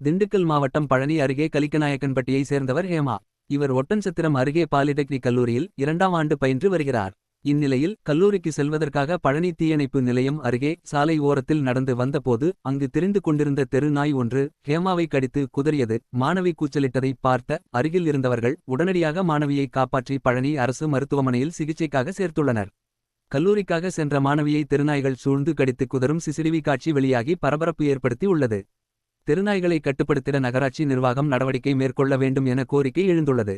திண்டுக்கல் மாவட்டம் பழனி அருகே கலிக்கநாயக்கன்பட்டியை சேர்ந்தவர் ஹேமா. இவர் ஒட்டன்சத்திரம் அருகே பாலிடெக்னிக் கல்லூரியில் 2ஆம் ஆண்டு பயின்று வருகிறார். இந்நிலையில் கல்லூரிக்கு செல்வதற்காக பழனி தீயணைப்பு நிலையம் அருகே சாலை ஓரத்தில் நடந்து வந்தபோது அங்கு திரிந்து கொண்டிருந்த தெரு நாய் ஒன்று ஹேமாவை கடித்து குதறியது. மாணவி கூச்சலிட்டதை பார்த்த அருகில் இருந்தவர்கள் உடனடியாக மாணவியை காப்பாற்றி பழனி அரசு மருத்துவமனையில் சிகிச்சைக்காக சேர்த்துள்ளனர். கல்லூரிக்காக சென்ற மாணவியை தெருநாய்கள் சூழ்ந்து கடித்து குதறும் சிசிடிவி காட்சி வெளியாகி பரபரப்பு ஏற்படுத்தி உள்ளது. தெருநாய்களை கட்டுப்படுத்திட நகராட்சி நிர்வாகம் நடவடிக்கை மேற்கொள்ள வேண்டும் என கோரிக்கை எழுந்துள்ளது.